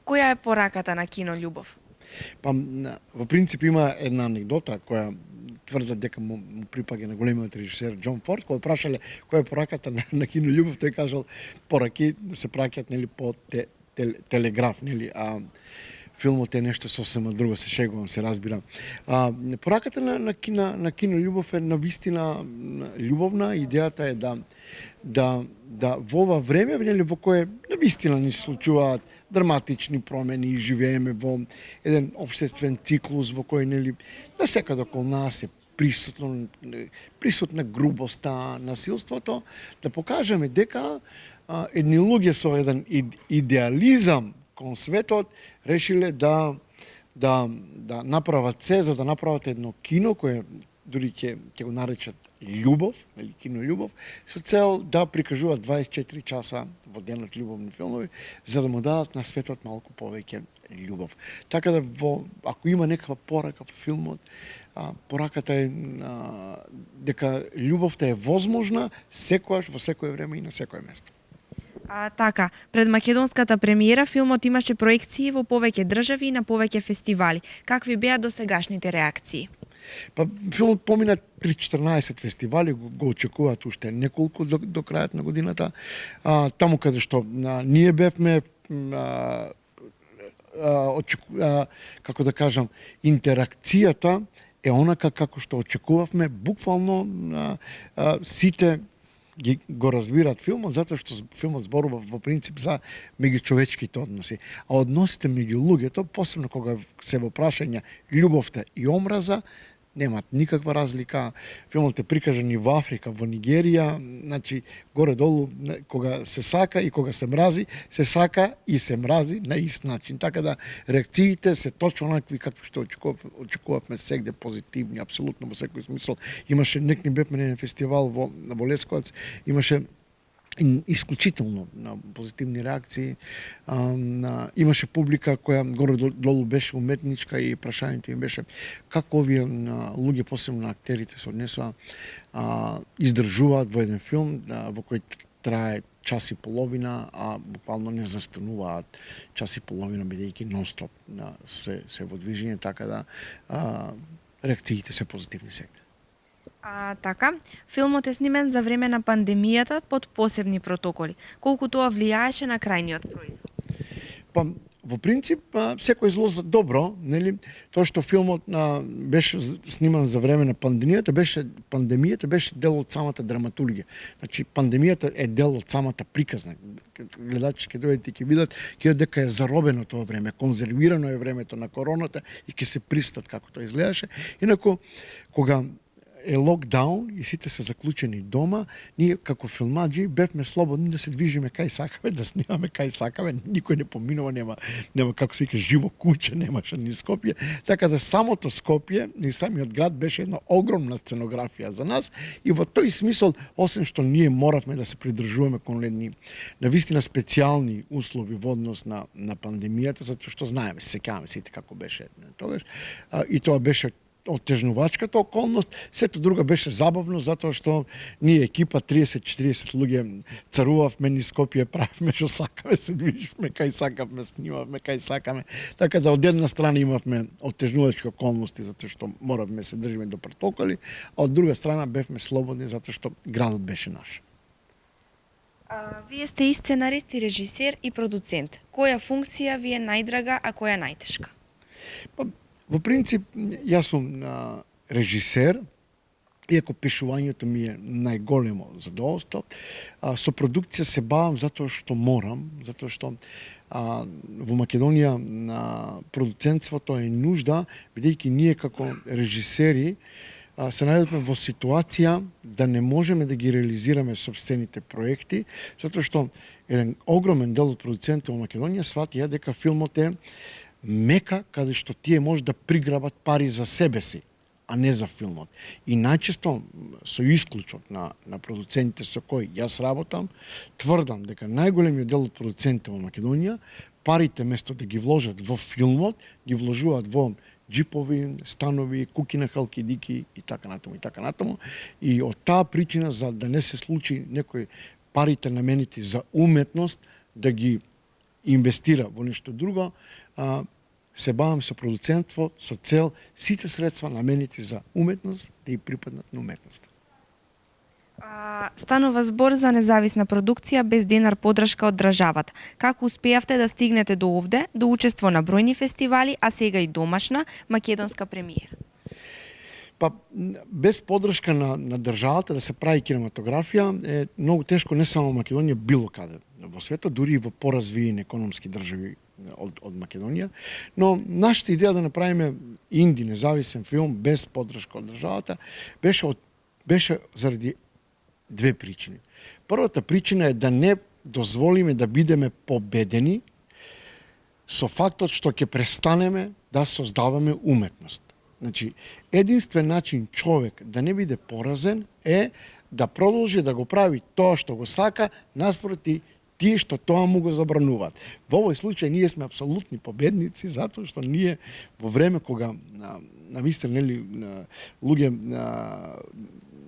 Која е пораката на кино љубов? Па, во принцип има една анегдота која тврдат дека му припаѓа на големиот режисер Џон Форд, кога прашале која е пораката на кино љубов, тој кажал пораки се праќаат нели по телеграф, нели, а филмот е нешто сосема друго, се шегувам, се разбира. Пораката на кино љубов е навистина љубовна, идејата е да во ова време, нели, во кое навистина ни се случуваат драматични промени и живееме во еден општествен циклус во кој, нели, насекаде околу нас е присутна грубоста, насилството, да покажеме дека едни луѓе со еден идеализам кон светот решиле да направат се за да направат едно кино кое дури ќе го наречат љубов, или кино љубов, со цел да прикажуваат 24 часа во денот љубовни филмови, за да му дадат на светот малку повеќе љубов. Така да ако има некаква порака во филмот, пораката е дека љубовта е возможна секогаш, во секое време и на секое место. Така, пред македонската премиера филмот имаше проекции во повеќе држави и на повеќе фестивали. Какви беа досегашните реакции? Па филмот помина 3-14 фестивали, го очекуваат уште неколку до крајот на годината. Таму каде што ние бевме, како да кажам, интеракцијата е онака како што очекувавме, буквално сите го разбираат филмот, затоа што филмот зборува во принцип за меѓучовечките односи. А односите меѓу луѓето, посебно кога се во прашање љубовта и омраза, немаат никаква разлика. Филмот е прикажан и во Африка, во Нигерија, значи горе-долу кога се сака и кога се мрази, се сака и се мрази на ист начин. Така да реакциите се точно онакви какви што очекувавме сегде, позитивни, апсолутно во секој смисол. Имаше некни бевме на еден фестивал во Лесковац, имаше исклучително на позитивни реакции. Имаше публика која горе-долу беше уметничка и прашањето им беше како овие луѓе, посебно актерите, се однесува, издржуваат во еден филм во кој трае час и половина, а буквално не застануваат час и половина, бидејќи нон-стоп се во движење, така да реакциите се позитивни сегде. Така, филмот е снимен за време на пандемијата под посебни протоколи. Колку тоа влијаеше на крајниот производ? Па, во принцип, секој зло за добро, нели? Тоа што филмот беше сниман за време на пандемијата беше дел од самата драматургија. Значи, пандемијата е дел од самата приказна. Гледачи ќе дојдат и ќе видат дека е заробено тоа време, конзервирано е времето на короната и ќе се пристат како тоа изгледаше. Инаку, кога е локдаун и сите се заклучени дома, ние како филмаджи бевме слободни да се движиме кај сакаме, да снимаме кај сакаме, никој не поминува, нема како се вика живо куќе, немаше ни Скопје, така да самото Скопје и самиот град беше една огромна сценографија за нас и во тој смисол, освен што ние моравме да се придржуваме кон едни навистина специјални услови во однос на пандемијата, затоа што знаеме, сеќаваме сите како беше тогаш, и тоа беше оттежнувачката околност, сето друго беше забавно затоа што ние екипа 30-40 луѓе царувавме низ Скопје, правевме што сакаме, се движевме кај сакавме, снимавме кај сакаме. Така да од една страна имавме оттежнувачки околности затоа што моравме се држиме до протоколи, а од друга страна бевме слободни затоа што градот беше наш. Вие сте и сценарист, и режисер, и продуцент. Која функција ви е најдрага, а која најтешка? Во принцип, јас сум режисер, иако пишувањето ми е најголемо задоволство. Со продукција се бавам затоа што морам, затоа што во Македонија продуцентството е нужда, бидејќи ние како режисери се најдовме во ситуација да не можеме да ги реализираме собствените проекти, затоа што еден огромен дел од продуцентите во Македонија сватија дека филмот е мека каде што тие може да приграбат пари за себе си, а не за филмот. И најчесто, со исклучок на продуцентите со кои јас работам, тврдам дека најголемиот дел од продуцентите во Македонија, парите место да ги вложат во филмот, ги вложуваат во джипови, станови, куки на халкидики и така натаму, и така натаму. И од таа причина, за да не се случи некој парите наменети за уметност, да ги инвестира во нешто друго, се бавам со продуцентство со цел сите средства наменети за уметност да и припаднат на уметноста. Станува збор за независна продукција без денар поддршка од државата. Како успеавте да стигнете до овде, до учество на бројни фестивали, а сега и домашна македонска премиера? Па, без поддршка на државата да се прави кинематографија е многу тешко не само во Македонија, било каде во светот, дури и во поразвиени економски држави од Македонија. Но нашата идеја да направиме инди независен филм без поддршка од државата беше заради две причини. Првата причина е да не дозволиме да бидеме победени со фактот што ќе престанеме да создаваме уметност. Значи, единствен начин човек да не биде поразен е да продолжи да го прави тоа што го сака наспроти тие што тоа му го забрануваат. Во овој случај ние сме апсолутни победници затоа што ние во време кога навистина луѓе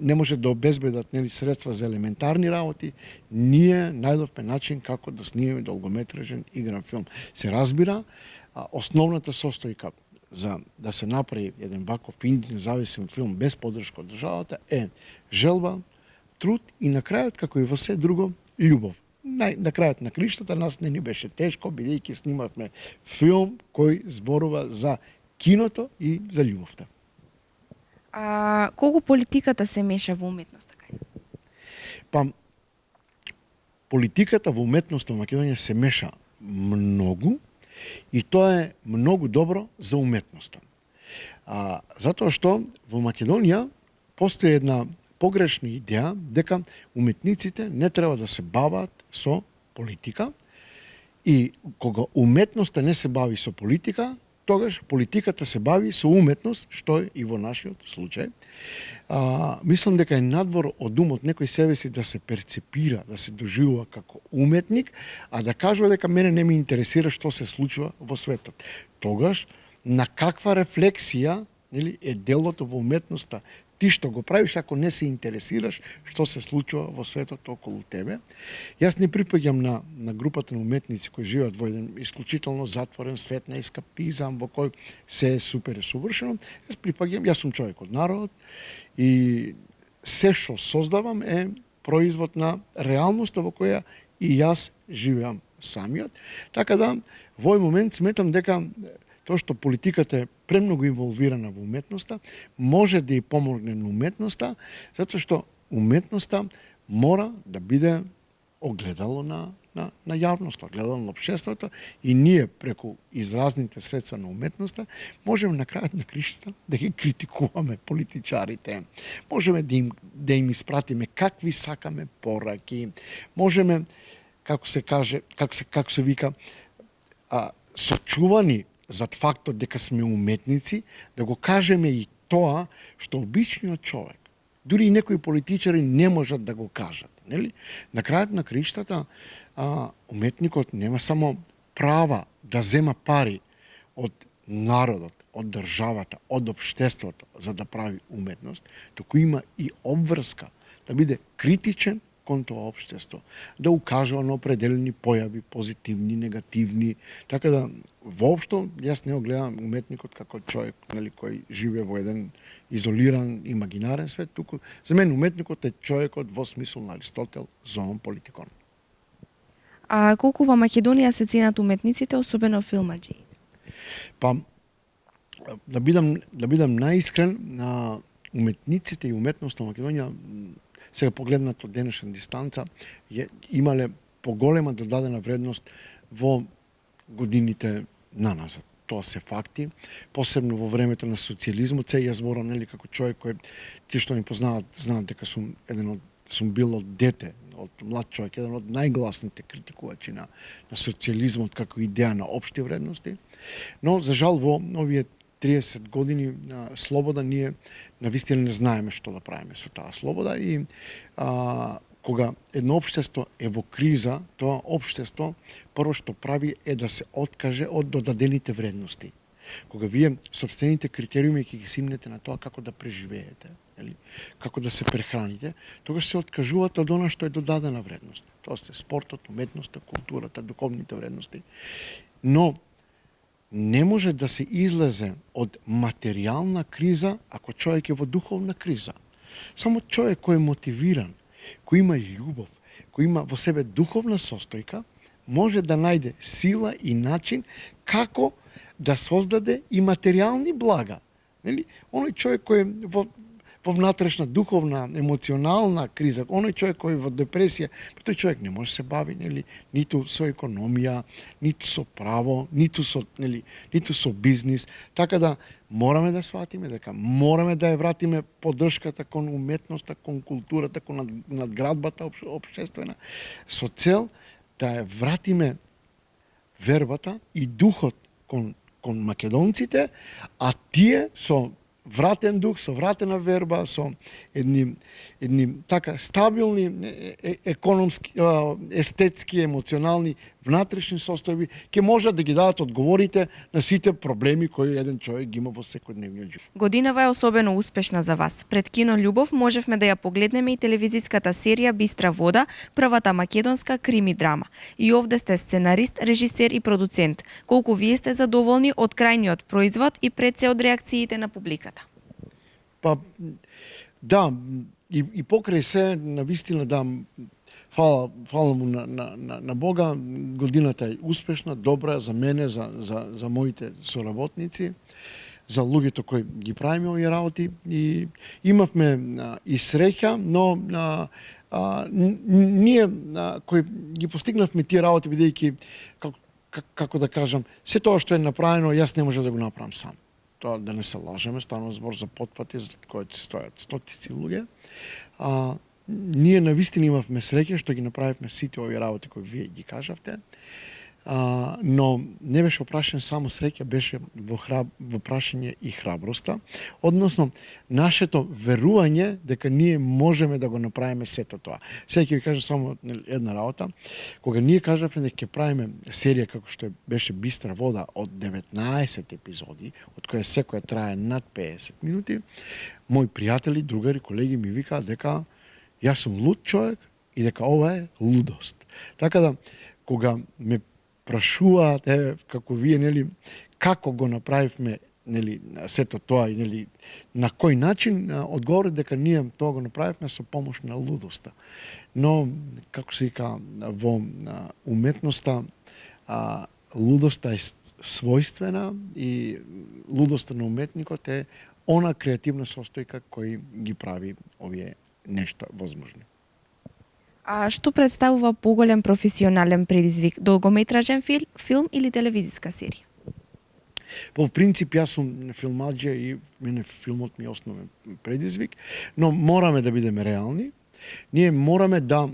не може да обезбедат средства за елементарни работи, ние најдовме начин како да снимаме долгометражен игран филм. Се разбира, основната состојка за да се направи еден ваков инди независен филм без поддршка од државата е желба, труд и на крајот, како и во се друго, љубов. На крајот на криштата нас не ни беше тешко, бидејќи снимавме филм кој зборува за киното и за љубовта. Колку политиката се меша во уметноста? Па, политиката во уметноста во Македонија се меша многу и тоа е многу добро за уметноста. Затоа што во Македонија постои една погрешна идеја дека уметниците не треба да се бават со политика и кога уметноста не се бави со политика, тогаш политиката се бави со уметност, што е и во нашиот случај. Мислам дека е надвор од умот некој себе си да се перцепира, да се доживува како уметник, а да кажува дека мене не ме интересира што се случува во светот. Тогаш, на каква рефлексија е делото во уметноста? Ти што го правиш ако не се интересираш што се случува во светот околу тебе. Јас не припаѓам на групата на уметници кои живеат во еден исклучително затворен свет на ескапизам во кој се е супер и совршено. Јас припаѓам, јас сум човек од народот и се што создавам е производ на реалноста во која и јас живеам самиот. Така да, во овој момент сметам дека тоа што политиката е премногу инволвирана во уметноста, може да и помогне на уметноста, затоа што уметноста мора да биде огледало на јавноста, огледало на општеството и ние преку изразните средства на уметноста можеме на крајот на криштата да ги критикуваме политичарите, можеме да им испратиме какви сакаме пораки, можеме, како се вика, сочувани зад фактот дека сме уметници, да го кажеме и тоа што обичниот човек, дури и некои политичари не можат да го кажат. Нели? На крајот на криштата, уметникот нема само права да зема пари од народот, од државата, од општеството за да прави уметност, туку има и обврска да биде критичен кон тоа општество, да укажува на определени појави, позитивни, негативни. Така да, воопшто, јас не го гледам уметникот како човек кој живее во еден изолиран, имагинарен свет, туку за мен уметникот е човекот во смисол на Аристотел, зоон политикон. А колку во Македонија се ценат уметниците, особено филмаџи? Па, да бидам наискрен, уметниците и уметноста во Македонија сега погледнато од денешна дистанца, имале поголема додадена вредност во годините наназад. Тоа се факти, посебно во времето на социјализмот. Јас зборам како човек кој тие што ме познаваат знаат дека сум бил од дете, од млад човек, еден од најгласните критикувачи на социјализмот како идеја на општи вредности. Но за жал во овие 30 години слобода ние навистина не знаеме што да правиме со таа слобода и кога едно општество е во криза, тоа општество прво што прави е да се откаже од додадените вредности. Кога вие собствените критериуми ќе ги симнете на тоа како да преживеете, нели, како да се прехраните, тогаш се откажувате од она што е додадена вредност. Тоа се спортот, уметноста, културата, духовните вредности. Но не може да се излезе од материјална криза ако човек е во духовна криза. Само човек кој е мотивиран, кој има љубов, кој има во себе духовна состојка, може да најде сила и начин како да создаде и материјални блага. Нели? Оној човек кој е во внатрешна духовна, емоционална криза, оној човек кој е во депресија, тој човек не може се бави, нели, ниту со економија, ниту со право, ниту со бизнис. Така да мораме да сватиме дека мораме да ја вратиме поддршката кон уметноста, кон културата, кон надградбата општествена, со цел да ја вратиме вербата и духот кон македонците, а тие со вратен дух, со вратена верба, со едни така стабилни економски, естетски, емоционални, внатрешни состојби, ќе можат да ги дадат одговорите на сите проблеми кои еден човек ги има во секојдневниот живот. Годинава е особено успешна за вас. Пред кино Љубов можевме да ја погледнеме и телевизиската серија Бистра вода, првата македонска крими драма. И овде сте сценарист, режисер и продуцент. Колку вие сте задоволни од крајниот производ и пред се од реакциите на публиката? Па да, и покрај се, навистина да, фала му на Бога, годината е успешна, добра за мене, за моите соработници, за луѓето кои ги правиме овие работи, и имавме и среќа, но ние кои ги постигнавме тие работи, бидејќи, како да кажам, се тоа што е направено, јас не можам да го направам сам. Тоа да не се лажеме, станува збор за потпати за кои стојат стотици луѓе. Ние навистина имавме среќа што ги направивме сите овие работи кои вие ги кажавте. Но не беше опрашен само среќа, беше во прашање и храброста, односно нашето верување дека ние можеме да го направиме сето тоа. Сега ќе ви кажам само една работа. Кога ние кажавме дека ќе правиме серија како што беше Бистра вода од 19 епизоди, од која секоја трае над 50 минути, мои пријатели, другари, колеги ми викаат дека јас сум луд човек и дека ова е лудост. Така да, кога ме прашуваат, како вие, нели, како го направивме, нели, сето тоа и, нели, на кој начин, одговорот дека ние тоа го направивме со помош на лудоста. Но, како се вика, во уметноста, лудоста е својствена и лудоста на уметникот е она креативна состојка кој ги прави овие нешта возможни. А што представува поголем професионален предизвик? Долгометражен филм или телевизиска серија? По принцип, јас сум филмаџија и мене филмот ми е основен предизвик, но мораме да бидеме реални. Ние мораме да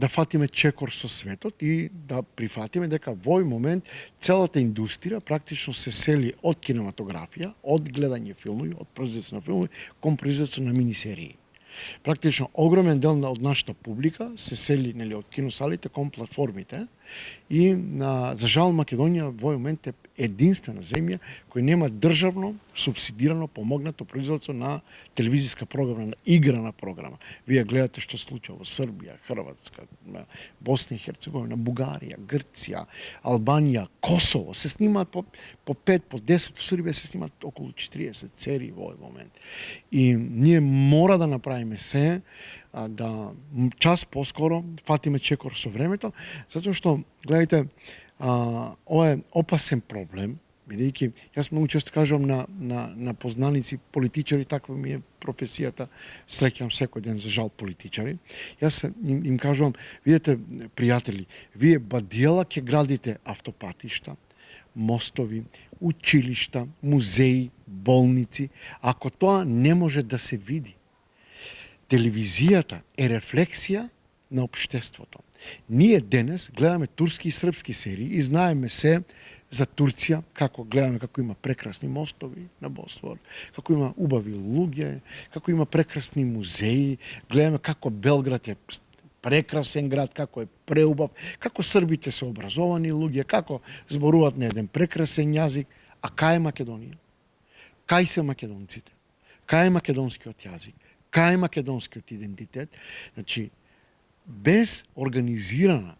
фатиме чекор со светот и да прифатиме дека во овој момент целата индустрија практично се сели од кинематографија, од гледање филмови, од производство на филмови, кон производство на минисерии. Практично огромен дел од нашата публика се сели, нели, од киносалите кон платформите и за жал Македонија во момент е единствена земја која нема државно субсидирано помогнато производство на телевизиска програма, на играна програма. Вие гледате што се случува во Србија, Хрватска, Босна и Херцеговина, Бугарија, Грција, Албанија, Косово се снимаат по 5, по 10, во Србија се снимаат околу 40 серии во овој момент. И ние мора да направиме се да час поскоро фатиме чекор со времето, затоа што, гледайте, ова е опасен проблем, бидејќи јас многу често кажувам на познаници, политичари, таква ми е професијата, среќам секој ден за жал политичари. Јас им кажувам, видете, пријатели, вие бадиела ќе градите автопатишта, мостови, училишта, музеи, болници, ако тоа не може да се види. Телевизијата е рефлексија на општеството. Ние денес гледаме турски и српски серии и знаеме се за Турција, како гледаме како има прекрасни мостови на Босфор, како има убави луѓе, како има прекрасни музеи, гледаме како Белград е прекрасен град, како е преубав, како србите се образовани луѓе, како зборуваат на еден прекрасен јазик, а кај е Македонија? Кај се македонците? Кај е македонскиот јазик? Кај е македонскиот идентитет? Значи, без организирана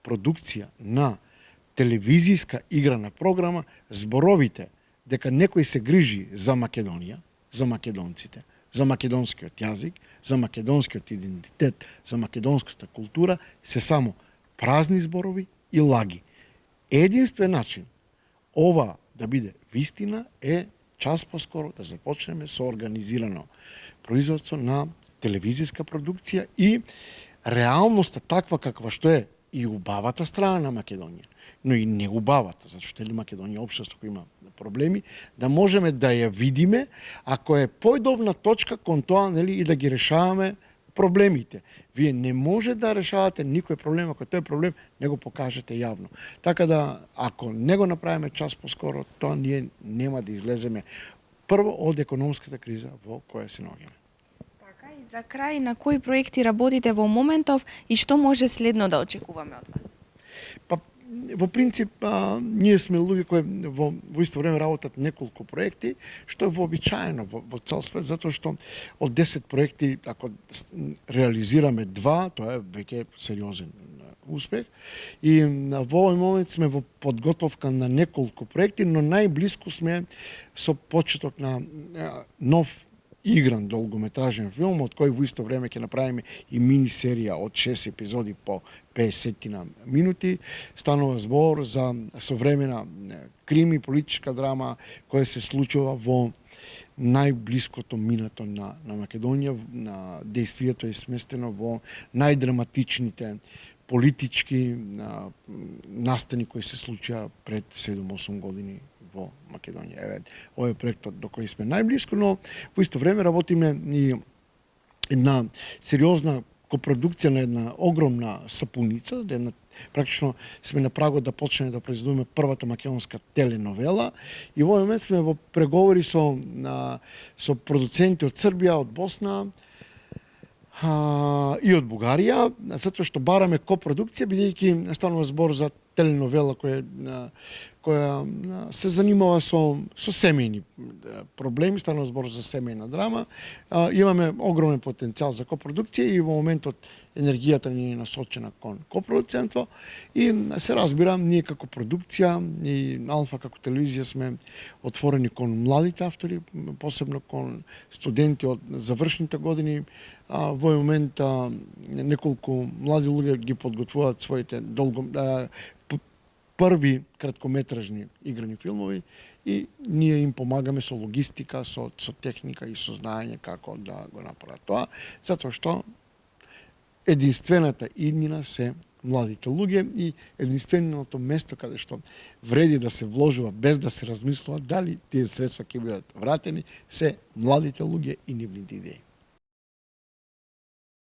продукција на телевизијска играна програма, зборовите дека некој се грижи за Македонија, за македонците, за македонскиот јазик, за македонскиот идентитет, за македонската култура, се само празни зборови и лаги. Единствен начин ова да биде вистина е час поскоро да започнеме со организирано производство на телевизијска продукција и реалноста таква каква што е и убавата страна на Македонија, но и неубавата, затоа што Македонија општество кој има проблеми, да можеме да ја видиме, ако е појдовна точка кон тоа, нели, и да ги решаваме проблемите. Вие не може да решавате никој проблем, ако тој проблем не го покажете јавно. Така да, ако не го направиме час поскоро, тоа ние нема да излеземе прво од економската криза во која се наоѓаме. Така, и за крај, на кои проекти работите во моментов и што може следно да очекуваме од вас? Па, во принцип, ние сме луѓе кои во исто време работат неколку проекти, што е вообичаено во цел свет, затоа што од 10 проекти, ако реализираме 2, тоа е веќе сериозен успех. И во овој момент сме во подготовка на неколку проекти, но најблиску сме со почеток на нов игран долгометражен филм, од кој во исто време ќе направиме и мини серија од 6 епизоди по 50 минути. Станува збор за современа крими, политичка драма која се случува во најблиското минато на Македонија. На действието е сместено во најдраматичните политички настани кои се случија пред 7-8 години во Македонија. Еве, овој проектот до кој сме најблиско, но во исто време работиме и една сериозна копродукција на една огромна сапуница, една практично сме на прагот да почнеме да произведуваме првата македонска теленовела и во овој момент сме во преговори со продуценти од Србија, од Босна и од Бугарија, затоа што бараме копродукција, бидејќи станува збор за теленовела која се занимава со семејни проблеми, станува збор за семејна драма. Имаме огромен потенцијал за копродукција и во моментот енергијата ни е насочена кон копродуцентство и се разбира, ние како продукција и Алфа како телевизија сме отворени кон младите автори, посебно кон студенти од завршните години. Во овој момент неколку млади луѓе ги подготвуваат своите први краткометражни играни филмови и ние им помагаме со логистика, со техника и со знаење како да го направат тоа, затоа што единствената иднина се младите луѓе и единственото место каде што вреди да се вложува без да се размислува дали тие средства ќе бидат вратени се младите луѓе и нивните идеи.